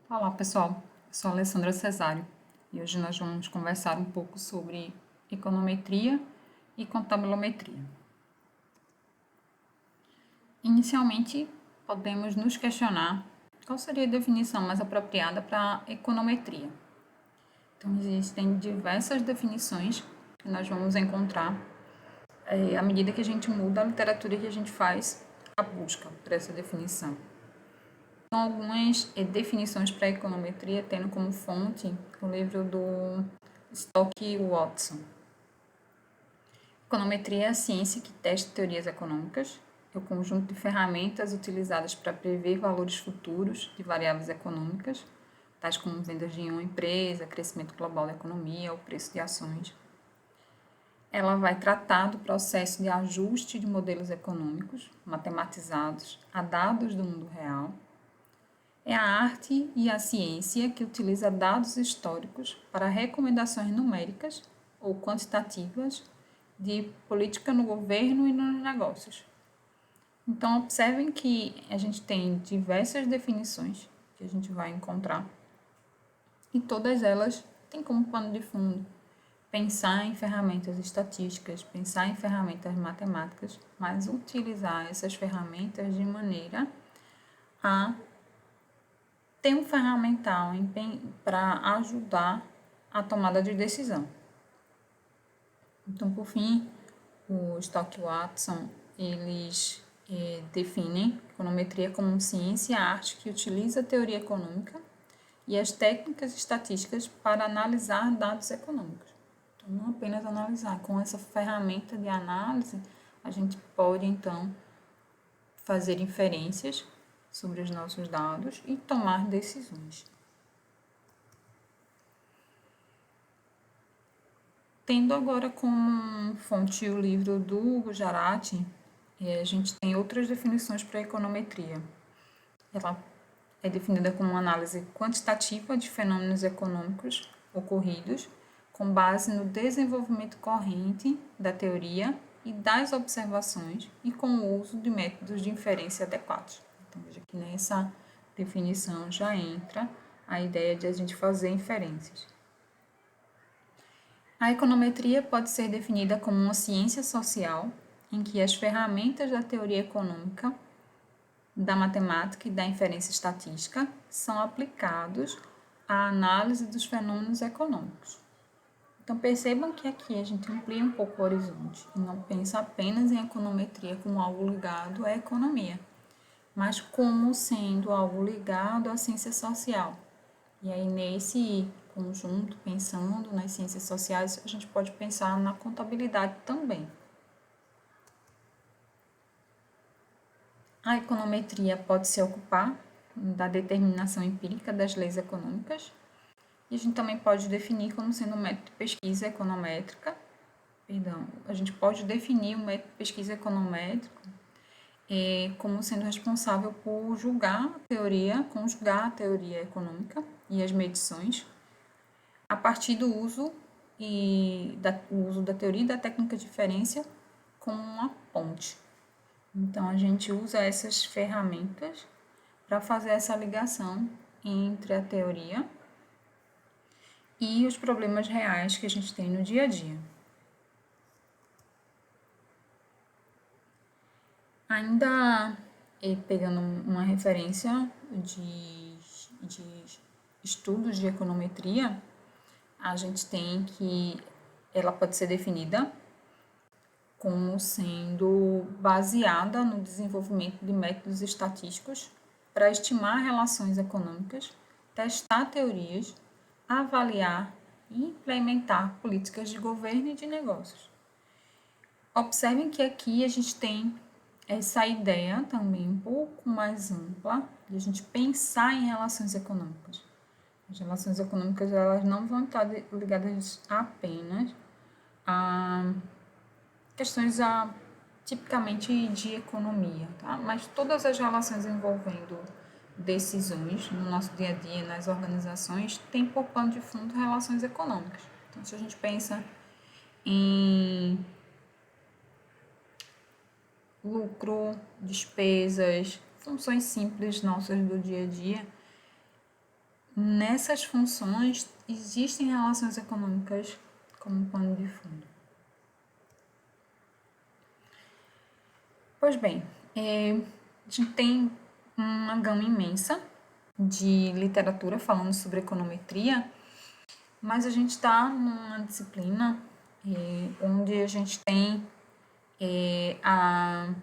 Olá, pessoal. Eu sou a Alessandra Cesário e hoje nós vamos conversar um pouco sobre econometria e contabilometria. Inicialmente, podemos nos questionar qual seria a definição mais apropriada para econometria. Então, existem diversas definições que nós vamos encontrar à medida que a gente muda a literatura que a gente faz a busca por essa definição. Então, algumas definições para econometria, tendo como fonte o livro do Stock e Watson. Econometria é a ciência que testa teorias econômicas, é o conjunto de ferramentas utilizadas para prever valores futuros de variáveis econômicas, tais como vendas de uma empresa, crescimento global da economia, o preço de ações. Ela vai tratar do processo de ajuste de modelos econômicos matematizados a dados do mundo real. É a arte e a ciência que utiliza dados históricos para recomendações numéricas ou quantitativas de política no governo e nos negócios. Então, observem que a gente tem diversas definições que a gente vai encontrar e todas elas têm como pano de fundo pensar em ferramentas estatísticas, pensar em ferramentas matemáticas, mas utilizar essas ferramentas de maneira a ter um ferramental para ajudar a tomada de decisão. Então, por fim, o Stock e Watson, eles definem econometria como ciência e arte que utiliza a teoria econômica e as técnicas estatísticas para analisar dados econômicos. Então, não apenas analisar, com essa ferramenta de análise, a gente pode, então, fazer inferências sobre os nossos dados e tomar decisões. Tendo agora como fonte o livro do Hugo Jarati, a gente tem outras definições para a econometria. Ela é definida como uma análise quantitativa de fenômenos econômicos ocorridos com base no desenvolvimento corrente da teoria e das observações e com o uso de métodos de inferência adequados. Então, veja que nessa definição já entra a ideia de a gente fazer inferências. A econometria pode ser definida como uma ciência social em que as ferramentas da teoria econômica, da matemática e da inferência estatística são aplicados à análise dos fenômenos econômicos. Então, percebam que aqui a gente amplia um pouco o horizonte e não pensa apenas em econometria como algo ligado à economia, mas como sendo algo ligado à ciência social. E aí, nesse conjunto, pensando nas ciências sociais, a gente pode pensar na contabilidade também. A econometria pode se ocupar da determinação empírica das leis econômicas, e a gente também pode definir como sendo um método de pesquisa econométrica, a gente pode definir o método de pesquisa econométrico como sendo responsável por conjugar a teoria econômica e as medições a partir do uso da teoria e da técnica de inferência como uma ponte. Então, a gente usa essas ferramentas para fazer essa ligação entre a teoria e os problemas reais que a gente tem no dia a dia. Ainda pegando uma referência de estudos de econometria, a gente tem que ela pode ser definida como sendo baseada no desenvolvimento de métodos estatísticos para estimar relações econômicas, testar teorias, avaliar e implementar políticas de governo e de negócios. Observem que aqui a gente tem essa ideia também um pouco mais ampla de a gente pensar em relações econômicas. As relações econômicas elas não vão estar ligadas apenas a questões tipicamente de economia, tá? Mas todas as relações envolvendo decisões no nosso dia a dia, nas organizações, têm por pano de fundo relações econômicas. Então, se a gente pensa em lucro, despesas, funções simples nossas do dia a dia, nessas funções existem relações econômicas como pano de fundo. Pois bem, a gente tem uma gama imensa de literatura falando sobre econometria, mas a gente está numa disciplina onde a gente tem a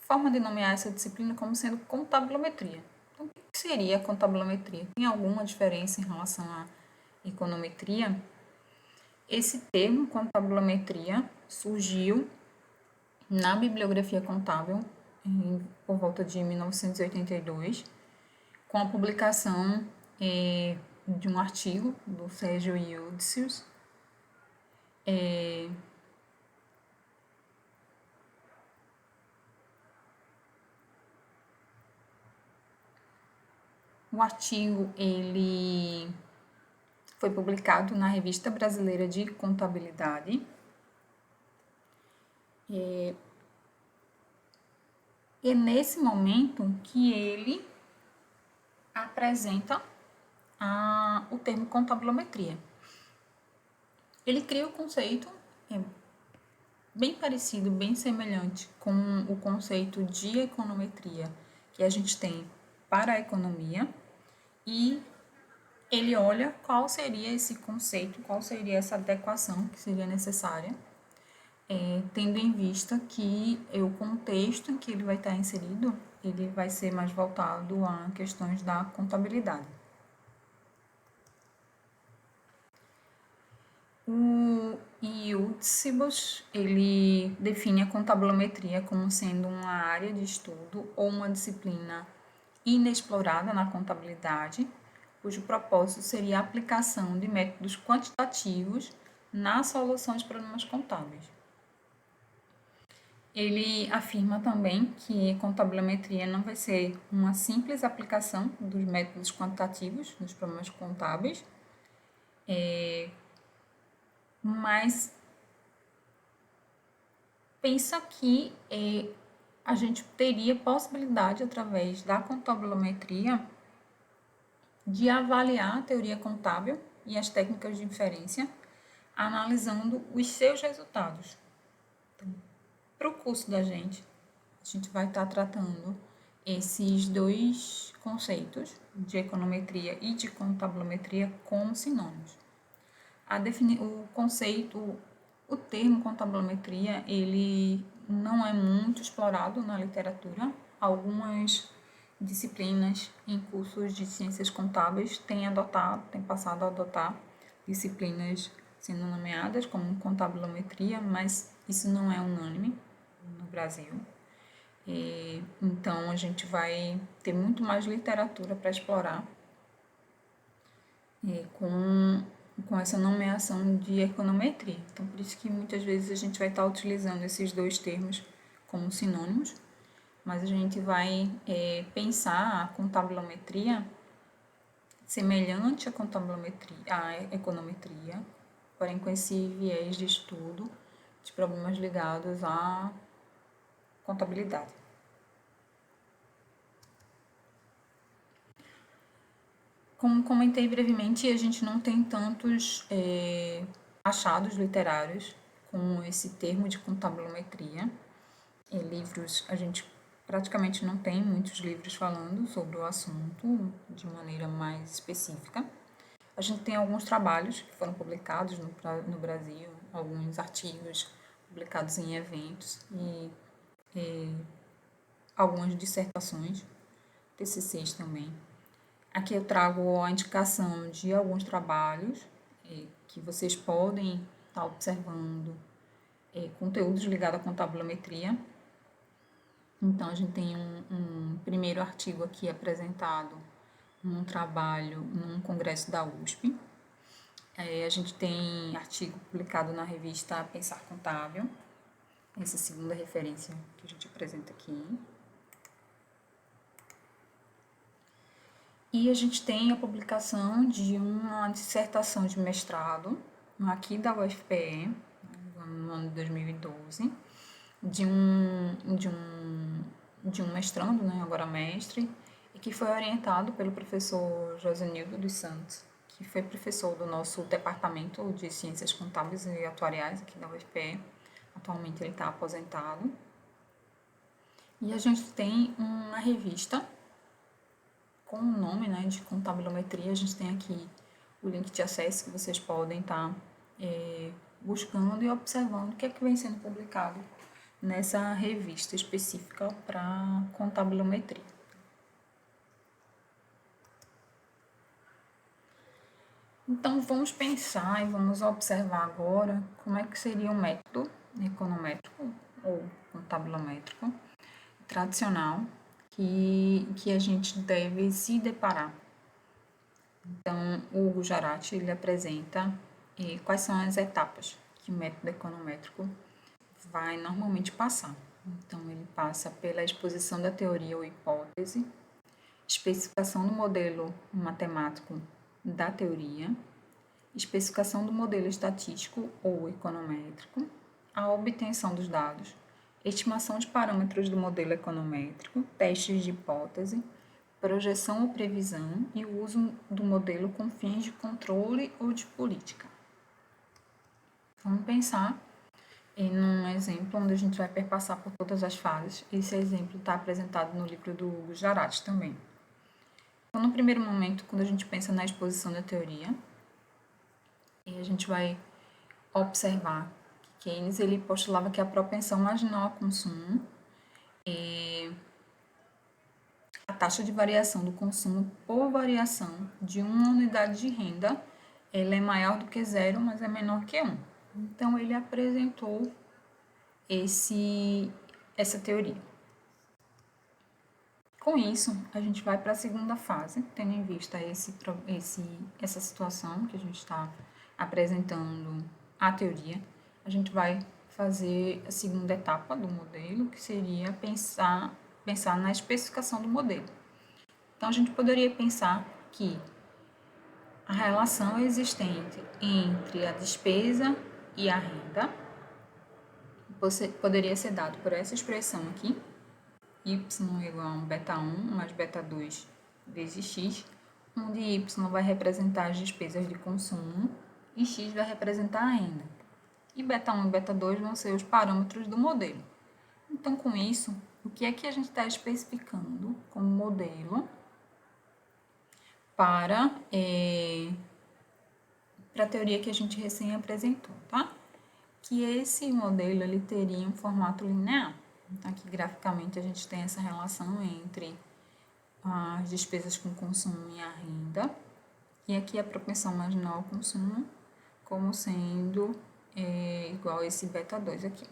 forma de nomear essa disciplina como sendo contabilometria. Então, o que seria a contabilometria? Tem alguma diferença em relação à econometria? Esse termo, contabilometria, surgiu na bibliografia contábil por volta de 1982, com a publicação de um artigo do Sérgio Iudicius, o artigo ele foi publicado na Revista Brasileira de Contabilidade. E é nesse momento que ele apresenta o termo contabilometria. Ele cria o conceito bem parecido, bem semelhante com o conceito de econometria que a gente tem para a economia, e ele olha qual seria esse conceito, qual seria essa adequação que seria necessária, tendo em vista que o contexto em que ele vai estar inserido, ele vai ser mais voltado a questões da contabilidade. O Iudicius, ele define a contabilometria como sendo uma área de estudo ou uma disciplina inexplorada na contabilidade, cujo propósito seria a aplicação de métodos quantitativos na solução de problemas contábeis. Ele afirma também que contabilometria não vai ser uma simples aplicação dos métodos quantitativos nos problemas contábeis, mas pensa que a gente teria possibilidade, através da contabilometria, de avaliar a teoria contábil e as técnicas de inferência, analisando os seus resultados. Então, para o curso da gente, a gente vai estar tratando esses dois conceitos, de econometria e de contabilometria, como sinônimos. O termo contabilometria, ele não é muito explorado na literatura. Algumas disciplinas em cursos de ciências contábeis têm passado a adotar disciplinas sendo nomeadas como contabilometria, mas isso não é unânime no Brasil. Então, a gente vai ter muito mais literatura para explorar com essa nomeação de econometria. Então, por isso que muitas vezes a gente vai estar utilizando esses dois termos como sinônimos, mas a gente vai pensar a contabilometria semelhante à econometria, porém com esse viés de estudo de problemas ligados à contabilidade. Como comentei brevemente, a gente não tem tantos achados literários com esse termo de contabilometria. Livros, a gente praticamente não tem muitos livros falando sobre o assunto de maneira mais específica. A gente tem alguns trabalhos que foram publicados no Brasil, alguns artigos publicados em eventos e algumas dissertações, TCCs também. Aqui eu trago a indicação de alguns trabalhos que vocês podem estar observando, conteúdos ligados à contabilometria. Então, a gente tem um primeiro artigo aqui apresentado num trabalho num congresso da USP. A gente tem artigo publicado na revista Pensar Contábil, essa é a segunda referência que a gente apresenta aqui. E a gente tem a publicação de uma dissertação de mestrado, aqui da UFPE, no ano de 2012, de um mestrando, agora mestre, e que foi orientado pelo professor Josenildo dos Santos, que foi professor do nosso departamento de Ciências Contábeis e Atuariais aqui da UFPE. Atualmente ele está aposentado. E a gente tem uma revista com o nome, né, de Contabilometria. A gente tem aqui o link de acesso que vocês podem estar buscando e observando o que é que vem sendo publicado nessa revista específica para contabilometria. Então, vamos pensar e vamos observar agora como é que seria o método econométrico ou contabilométrico tradicional que a gente deve se deparar. Então, o Hugo Jarati, ele apresenta quais são as etapas que o método econométrico vai normalmente passar. Então, ele passa pela exposição da teoria ou hipótese, especificação do modelo matemático da teoria, especificação do modelo estatístico ou econométrico, a obtenção dos dados, estimação de parâmetros do modelo econométrico, testes de hipótese, projeção ou previsão e o uso do modelo com fins de controle ou de política. Vamos pensar em um exemplo onde a gente vai perpassar por todas as fases. Esse exemplo está apresentado no livro do Hugo Jarati também. Então, no primeiro momento, quando a gente pensa na exposição da teoria, a gente vai observar que Keynes ele postulava que a propensão marginal ao consumo a taxa de variação do consumo por variação de uma unidade de renda, ela é maior do que zero, mas é menor que 1. Então, ele apresentou essa teoria. Com isso, a gente vai para a segunda fase, tendo em vista essa situação que a gente está apresentando a teoria, a gente vai fazer a segunda etapa do modelo, que seria pensar na especificação do modelo. Então, a gente poderia pensar que a relação existente entre a despesa e a renda poderia ser dado por essa expressão aqui, y igual a beta 1 mais beta 2 vezes x, onde y vai representar as despesas de consumo e x vai representar a renda. E beta 1 e beta 2 vão ser os parâmetros do modelo. Então, com isso, o que é que a gente está especificando como modelo para a teoria que a gente recém apresentou, tá? Que esse modelo ele teria um formato linear. Então, aqui graficamente a gente tem essa relação entre as despesas com consumo e a renda, e aqui a propensão marginal ao consumo como sendo igual a esse beta 2 aqui.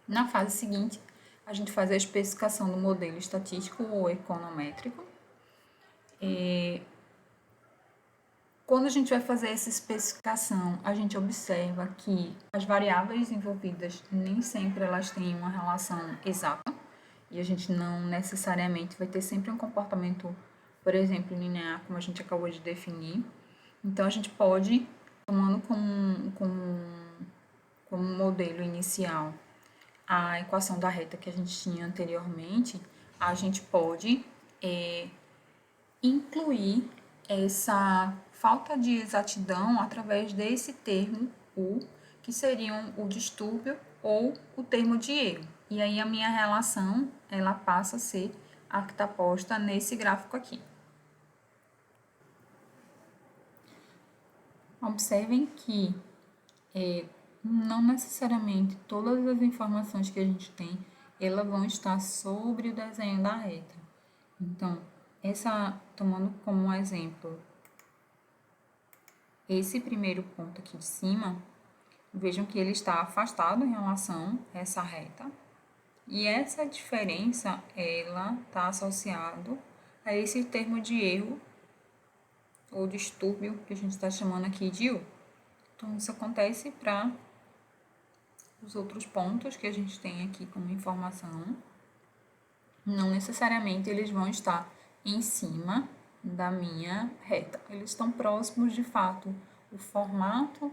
Na fase seguinte, a gente faz a especificação do modelo estatístico ou econométrico. Quando a gente vai fazer essa especificação, a gente observa que as variáveis envolvidas nem sempre elas têm uma relação exata e a gente não necessariamente vai ter sempre um comportamento, por exemplo, linear, como a gente acabou de definir. Então, a gente pode, tomando como modelo inicial a equação da reta que a gente tinha anteriormente, a gente pode incluir essa falta de exatidão através desse termo U, que seriam o distúrbio ou o termo de erro. E aí a minha relação, ela passa a ser a que está posta nesse gráfico aqui. Observem que não necessariamente todas as informações que a gente tem, elas vão estar sobre o desenho da reta. Então, tomando como um exemplo esse primeiro ponto aqui de cima, vejam que ele está afastado em relação a essa reta. E essa diferença, ela está associada a esse termo de erro ou distúrbio que a gente está chamando aqui de U. Então, isso acontece para os outros pontos que a gente tem aqui como informação. Não necessariamente eles vão estar em cima da minha reta. Eles estão próximos, de fato, o formato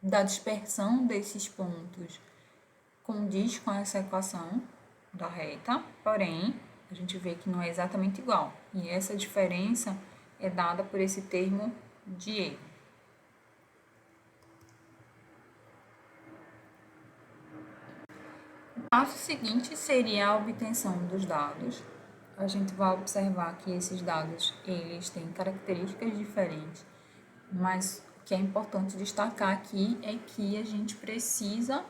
da dispersão desses pontos condiz com essa equação da reta, porém, a gente vê que não é exatamente igual. E essa diferença é dada por esse termo de erro. O passo seguinte seria a obtenção dos dados. A gente vai observar que esses dados eles têm características diferentes, mas o que é importante destacar aqui é que a gente precisa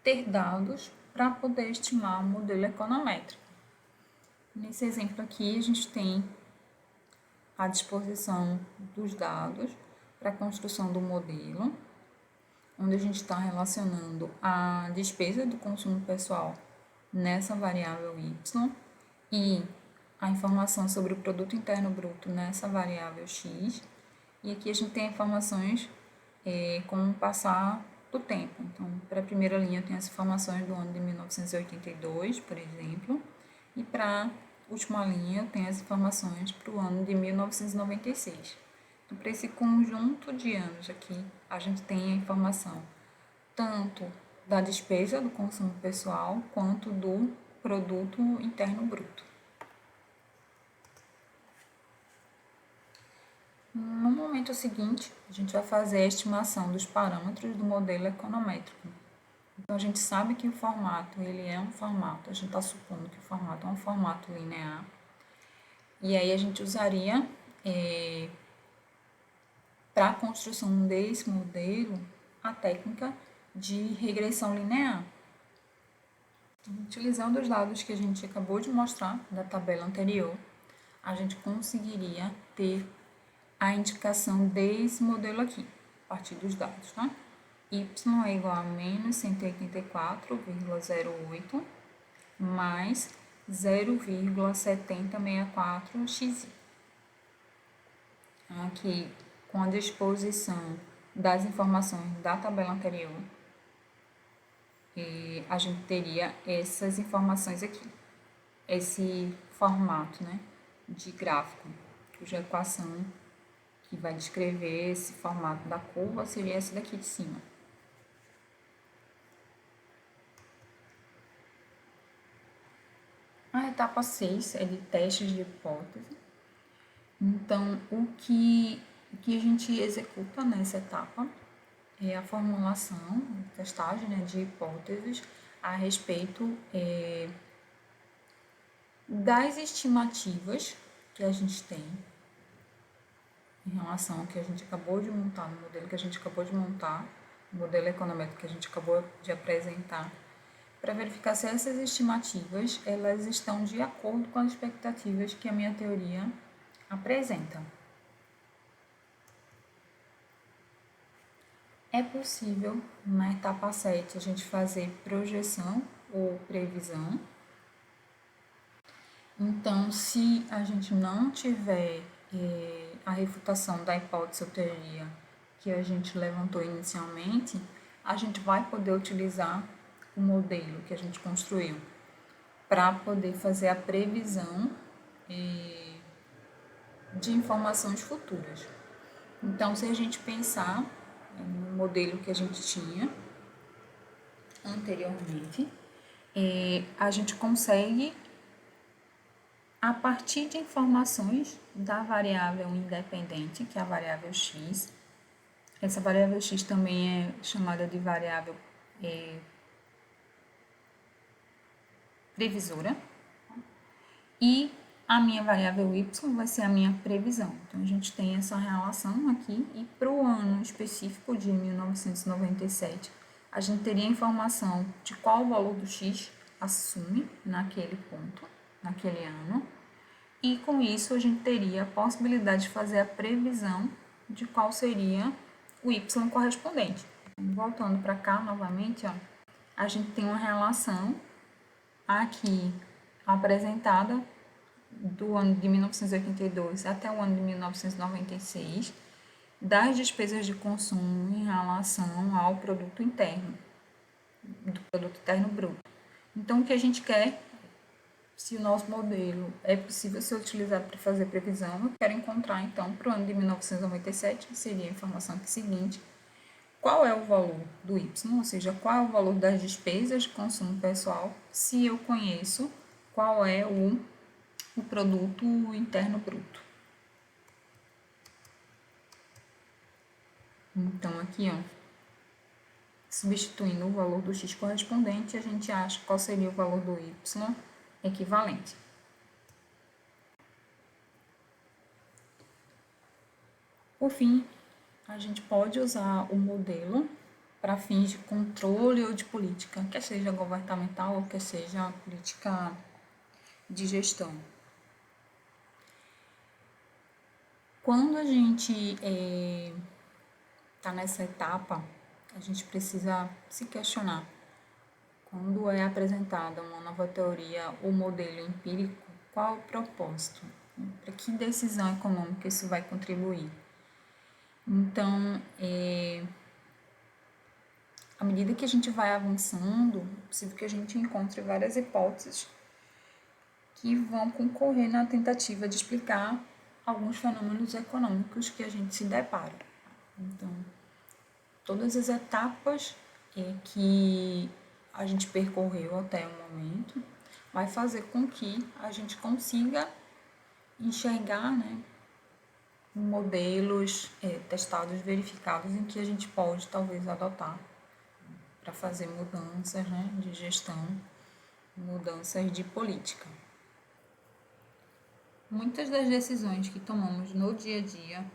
ter dados para poder estimar o modelo econométrico. Nesse exemplo aqui, a gente tem a disposição dos dados para a construção do modelo, onde a gente está relacionando a despesa do consumo pessoal nessa variável y e a informação sobre o produto interno bruto nessa variável x. E aqui a gente tem informações como passar do tempo. Então, para a primeira linha eu tenho as informações do ano de 1982, por exemplo, e para a última linha eu tenho as informações para o ano de 1996. Então, para esse conjunto de anos aqui, a gente tem a informação tanto da despesa do consumo pessoal quanto do produto interno bruto. No momento seguinte, a gente vai fazer a estimação dos parâmetros do modelo econométrico. Então, a gente sabe que o formato, ele é um formato, a gente está supondo que o formato é um formato linear, e aí a gente usaria, para a construção desse modelo, a técnica de regressão linear. Utilizando os dados que a gente acabou de mostrar da tabela anterior, a gente conseguiria ter a indicação desse modelo aqui, a partir dos dados, tá? Y é igual a menos 184,08 mais 0,7064xy. Aqui, com a disposição das informações da tabela anterior, a gente teria essas informações aqui, esse formato, né, de gráfico, cuja equação que vai descrever esse formato da curva seria essa daqui de cima. A etapa 6 é de testes de hipótese. Então, o que a gente executa nessa etapa é a formulação, testagem, né, de hipóteses a respeito das estimativas que a gente tem em relação ao que a gente acabou de montar, no modelo que a gente acabou de montar, no modelo econométrico que a gente acabou de apresentar, para verificar se essas estimativas elas estão de acordo com as expectativas que a minha teoria apresenta. É possível, na etapa 7, a gente fazer projeção ou previsão. Então, se a gente não tiver a refutação da hipótese ou teoria que a gente levantou inicialmente, a gente vai poder utilizar o modelo que a gente construiu para poder fazer a previsão de informações futuras. Então, se a gente pensar no modelo que a gente tinha anteriormente, a gente consegue, a partir de informações da variável independente, que é a variável x, essa variável x também é chamada de variável previsora, e a minha variável y vai ser a minha previsão. Então, a gente tem essa relação aqui, e para o ano específico de 1997, a gente teria a informação de qual o valor do x assume naquele ponto, naquele ano, e com isso a gente teria a possibilidade de fazer a previsão de qual seria o y correspondente. Voltando para cá novamente, ó, a gente tem uma relação aqui apresentada do ano de 1982 até o ano de 1996 das despesas de consumo em relação ao produto interno, do produto interno bruto. Então, o que a gente quer, se o nosso modelo é possível ser utilizado para fazer previsão, eu quero encontrar, então, para o ano de 1997, que seria a informação aqui seguinte, qual é o valor do Y, ou seja, qual é o valor das despesas de consumo pessoal, se eu conheço qual é o produto interno bruto. Então, aqui, ó, substituindo o valor do X correspondente, a gente acha qual seria o valor do Y equivalente. Por fim, a gente pode usar o modelo para fins de controle ou de política, quer seja governamental ou quer seja política de gestão. Quando a gente está nessa etapa, a gente precisa se questionar. Quando é apresentada uma nova teoria ou modelo empírico, qual o propósito? Para que decisão econômica isso vai contribuir? Então, à medida que a gente vai avançando, é possível que a gente encontre várias hipóteses que vão concorrer na tentativa de explicar alguns fenômenos econômicos que a gente se depara. Então, todas as etapas que a gente percorreu até o momento vai fazer com que a gente consiga enxergar, né, modelos testados, verificados, em que a gente pode talvez adotar para fazer mudanças, né, de gestão, mudanças de política. Muitas das decisões que tomamos no dia a dia,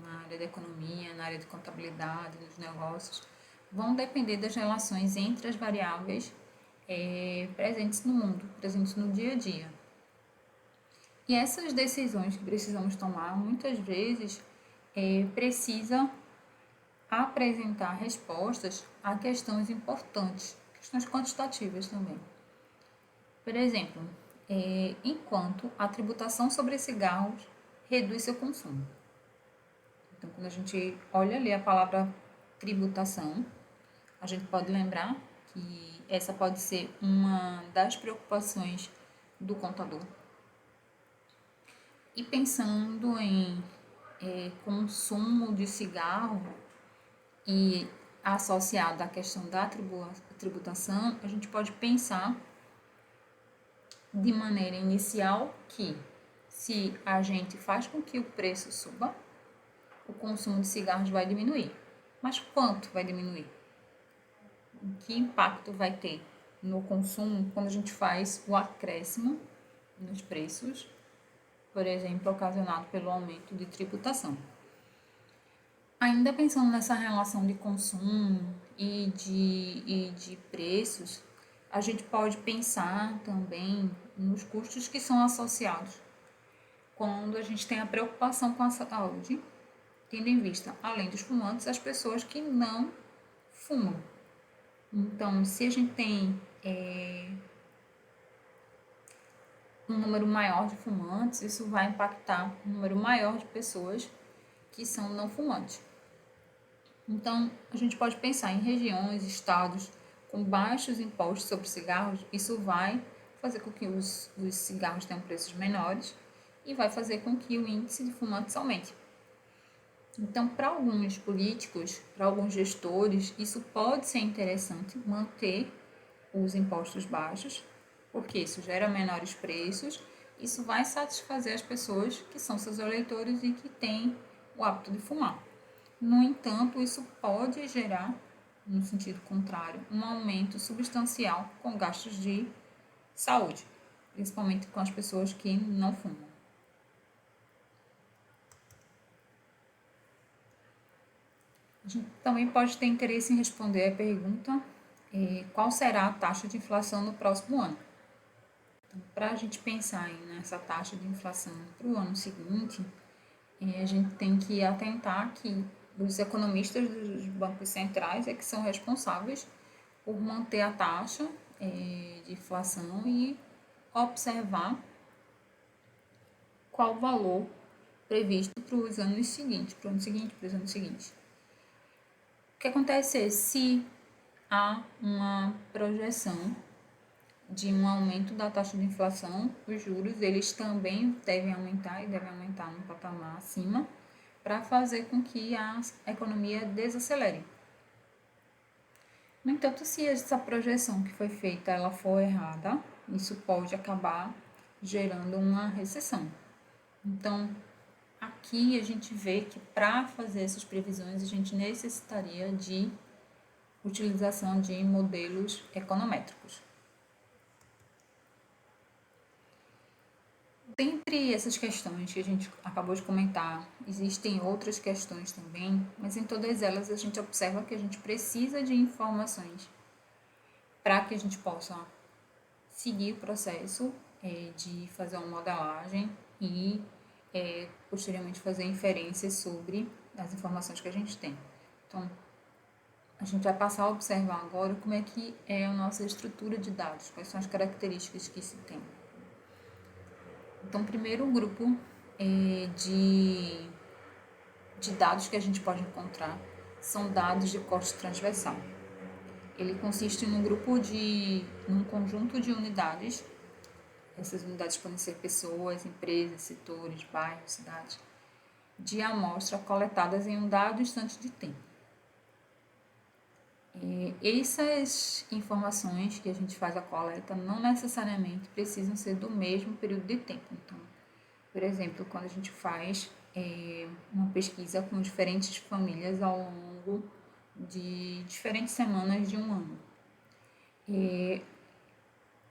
na área da economia, na área de contabilidade, dos negócios, vão depender das relações entre as variáveis presentes no mundo, presentes no dia a dia. E essas decisões que precisamos tomar, muitas vezes, precisam apresentar respostas a questões importantes, questões quantitativas também. Por exemplo, enquanto a tributação sobre cigarros reduz seu consumo. Então, quando a gente olha ali a palavra tributação, a gente pode lembrar que essa pode ser uma das preocupações do contador. E pensando em consumo de cigarro e associado à questão da tributação, a gente pode pensar de maneira inicial que, se a gente faz com que o preço suba, o consumo de cigarros vai diminuir. Mas quanto vai diminuir? Que impacto vai ter no consumo quando a gente faz o acréscimo nos preços, por exemplo, ocasionado pelo aumento de tributação? Ainda pensando nessa relação de consumo e de preços, a gente pode pensar também nos custos que são associados quando a gente tem a preocupação com a saúde, tendo em vista, além dos fumantes, as pessoas que não fumam. Então, se a gente tem um número maior de fumantes, isso vai impactar um número maior de pessoas que são não fumantes. Então, a gente pode pensar em regiões, estados com baixos impostos sobre cigarros, isso vai fazer com que os cigarros tenham preços menores e vai fazer com que o índice de fumantes aumente. Então, para alguns políticos, para alguns gestores, isso pode ser interessante manter os impostos baixos, porque isso gera menores preços, isso vai satisfazer as pessoas que são seus eleitores e que têm o hábito de fumar. No entanto, isso pode gerar, no sentido contrário, um aumento substancial com gastos de saúde, principalmente com as pessoas que não fumam. A gente também pode ter interesse em responder a pergunta: qual será a taxa de inflação no próximo ano? Então, para a gente pensar nessa taxa de inflação para o ano seguinte, a gente tem que atentar que os economistas dos bancos centrais que são responsáveis por manter a taxa de inflação e observar qual o valor previsto para os anos seguintes, para o ano seguinte, para os anos seguintes. O que acontece é, se há uma projeção de um aumento da taxa de inflação, os juros eles também devem aumentar e devem aumentar num patamar acima para fazer com que a economia desacelere. No entanto, se essa projeção que foi feita ela for errada, isso pode acabar gerando uma recessão. Então, aqui a gente vê que para fazer essas previsões a gente necessitaria de utilização de modelos econométricos. Dentre essas questões que a gente acabou de comentar, existem outras questões também, mas em todas elas a gente observa que a gente precisa de informações para que a gente possa seguir o processo de fazer uma modelagem e posteriormente fazer inferências sobre as informações que a gente tem. Então, a gente vai passar a observar agora como é que é a nossa estrutura de dados, quais são as características que se tem. Então, primeiro o grupo de dados que a gente pode encontrar são dados de corte transversal. Ele consiste num conjunto de unidades. Essas unidades podem ser pessoas, empresas, setores, bairros, cidades, de amostra coletadas em um dado instante de tempo. Essas informações que a gente faz a coleta não necessariamente precisam ser do mesmo período de tempo. Então, por exemplo, quando a gente faz uma pesquisa com diferentes famílias ao longo de diferentes semanas de um ano.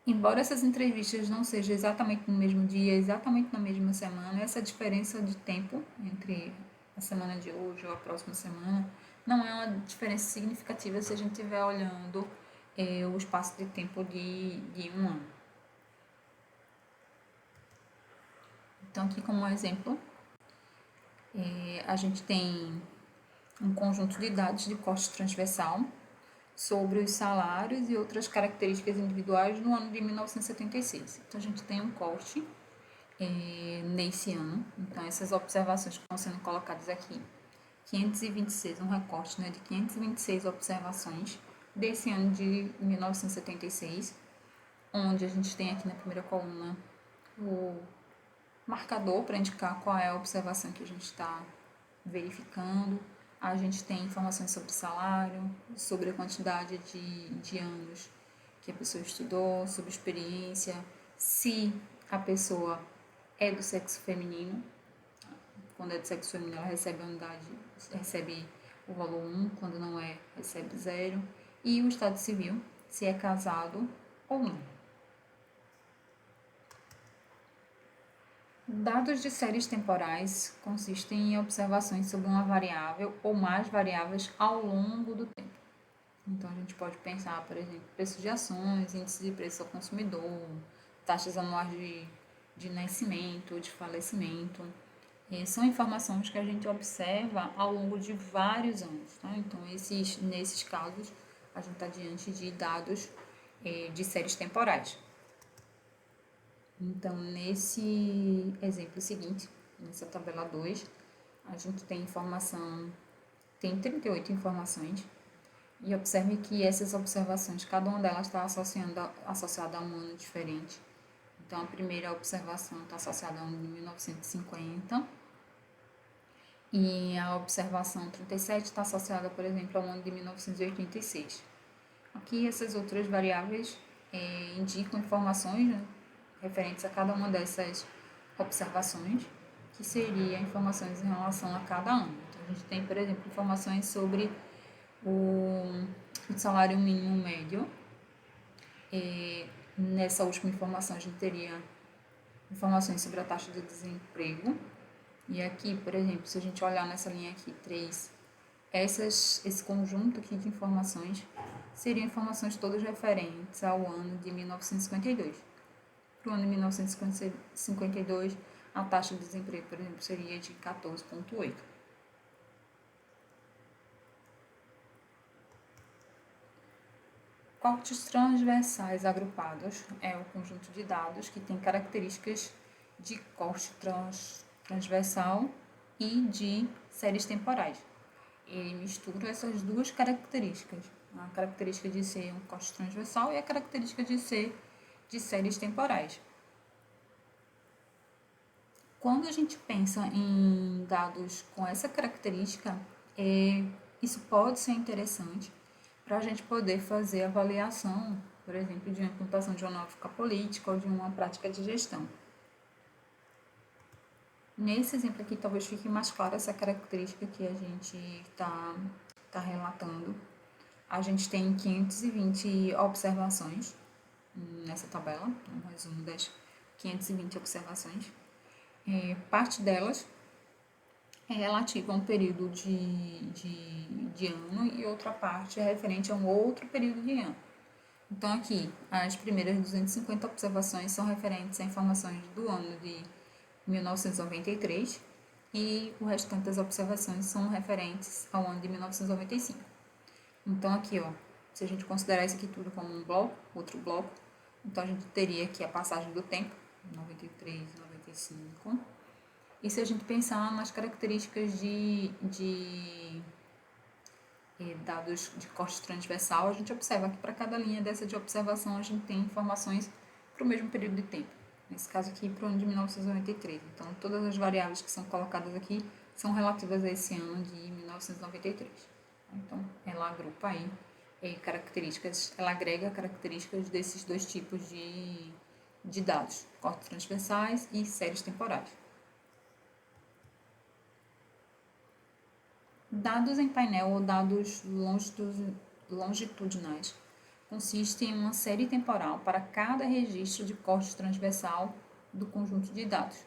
Embora essas entrevistas não sejam exatamente no mesmo dia, exatamente na mesma semana, essa diferença de tempo entre a semana de hoje ou a próxima semana não é uma diferença significativa se a gente estiver olhando o espaço de tempo de um ano. Então, aqui como exemplo, a gente tem um conjunto de dados de corte transversal sobre os salários e outras características individuais no ano de 1976. Então, a gente tem um corte nesse ano. Então, essas observações que estão sendo colocadas aqui, 526, um recorte de 526 observações desse ano de 1976, onde a gente tem aqui na primeira coluna o marcador para indicar qual é a observação que a gente está verificando. A gente tem informações sobre salário, sobre a quantidade de anos que a pessoa estudou, sobre experiência, se a pessoa é do sexo feminino. Quando é do sexo feminino, ela recebe a unidade, recebe o valor 1, quando não é, recebe 0. E o estado civil, se é casado ou não. Dados de séries temporais consistem em observações sobre uma variável ou mais variáveis ao longo do tempo. Então, a gente pode pensar, por exemplo, preços de ações, índice de preço ao consumidor, taxas anuais de nascimento, de falecimento. São informações que a gente observa ao longo de vários anos. Tá? Então, nesses casos, a gente está diante de dados de séries temporais. Então, nesse exemplo seguinte, nessa tabela 2, a gente tem 38 informações, e observe que essas observações, cada uma delas está associada a um ano diferente. Então, a primeira observação está associada ao ano de 1950, e a observação 37 está associada, por exemplo, ao ano de 1986. Aqui, essas outras variáveis indicam informações, né, referentes a cada uma dessas observações, que seria informações em relação a cada ano. Então, a gente tem, por exemplo, informações sobre o salário mínimo médio. Nessa última informação, a gente teria informações sobre a taxa de desemprego. E aqui, por exemplo, se a gente olhar nessa linha aqui, 3, esse conjunto aqui de informações seriam informações todas referentes ao ano de 1952. Para o ano de 1952, a taxa de desemprego, por exemplo, seria de 14,8. Cortes transversais agrupados é o conjunto de dados que tem características de corte transversal e de séries temporais. Ele mistura essas duas características, a característica de ser um corte transversal e a característica de ser de séries temporais. Quando a gente pensa em dados com essa característica, isso pode ser interessante para a gente poder fazer avaliação, por exemplo, de uma implantação de uma nova política ou de uma prática de gestão. Nesse exemplo aqui, talvez fique mais clara essa característica que a gente está relatando. A gente tem 520 observações nessa tabela, um resumo das 520 observações. Parte delas é relativa a um período de ano e outra parte é referente a um outro período de ano. Então, aqui, as primeiras 250 observações são referentes a informações do ano de 1993 e o restante das observações são referentes ao ano de 1995. Então, aqui, ó, se a gente considerar isso aqui tudo como um bloco, outro bloco, então a gente teria aqui a passagem do tempo, 93, 95. E se a gente pensar nas características de dados de corte transversal, a gente observa que para cada linha dessa de observação a gente tem informações para o mesmo período de tempo. Nesse caso aqui, para o ano de 1993. Então, todas as variáveis que são colocadas aqui são relativas a esse ano de 1993. Então, ela agrupa aí características, ela agrega características desses dois tipos de dados, cortes transversais e séries temporais. Dados em painel ou dados longitudinais consistem em uma série temporal para cada registro de corte transversal do conjunto de dados.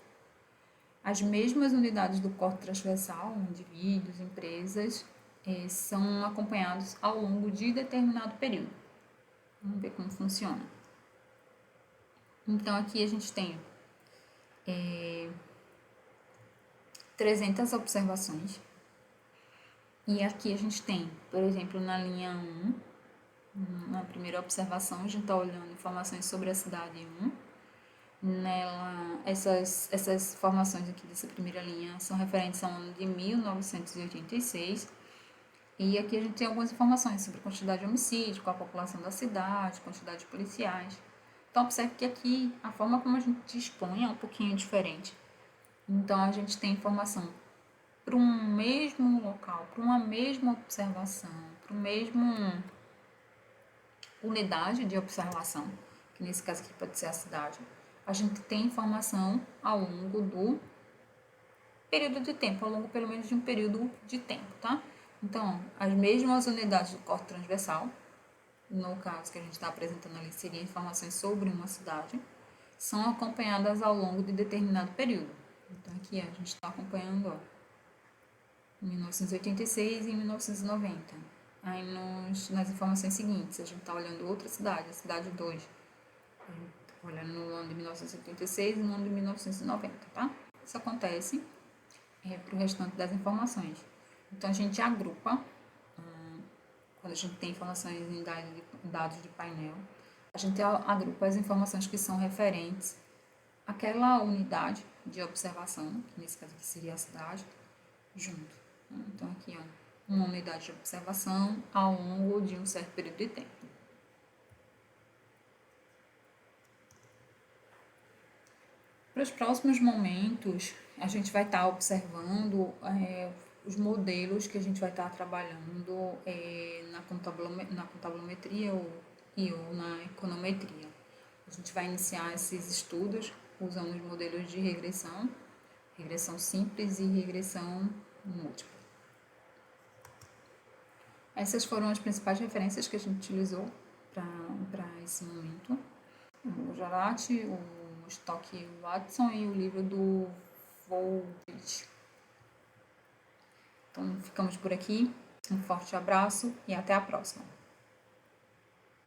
As mesmas unidades do corte transversal, indivíduos, empresas, são acompanhados ao longo de determinado período. Vamos ver como funciona. Então, aqui a gente tem 300 observações. E aqui a gente tem, por exemplo, na linha 1, na primeira observação, a gente está olhando informações sobre a cidade 1. Essas informações aqui dessa primeira linha são referentes ao ano de 1986. E aqui a gente tem algumas informações sobre a quantidade de homicídio, qual a população da cidade, quantidade de policiais. Então, observe que aqui a forma como a gente dispõe é um pouquinho diferente. Então, a gente tem informação para um mesmo local, para uma mesma observação, para uma mesma unidade de observação, que nesse caso aqui pode ser a cidade, a gente tem informação ao longo do período de tempo, ao longo pelo menos de um período de tempo, tá? Então, as mesmas unidades do corte transversal, no caso que a gente está apresentando ali, seria informações sobre uma cidade, são acompanhadas ao longo de determinado período. Então, aqui a gente está acompanhando, ó, 1986 e 1990. Aí nas informações seguintes, a gente está olhando outra cidade, a cidade 2. A gente está olhando no ano de 1986 e no ano de 1990, tá? Isso acontece para o restante das informações. Então, a gente agrupa, quando a gente tem informações em dados de painel, a gente agrupa as informações que são referentes àquela unidade de observação, que nesse caso aqui seria a cidade, junto. Então, aqui, ó, uma unidade de observação ao longo de um certo período de tempo. Para os próximos momentos, a gente vai estar observando os modelos que a gente vai estar trabalhando na contabilometria ou na econometria. A gente vai iniciar esses estudos usando os modelos de regressão simples e regressão múltipla. Essas foram as principais referências que a gente utilizou para esse momento. O Jarati, o Stock Watson e o livro do Volvich. Então, ficamos por aqui. Um forte abraço e até a próxima.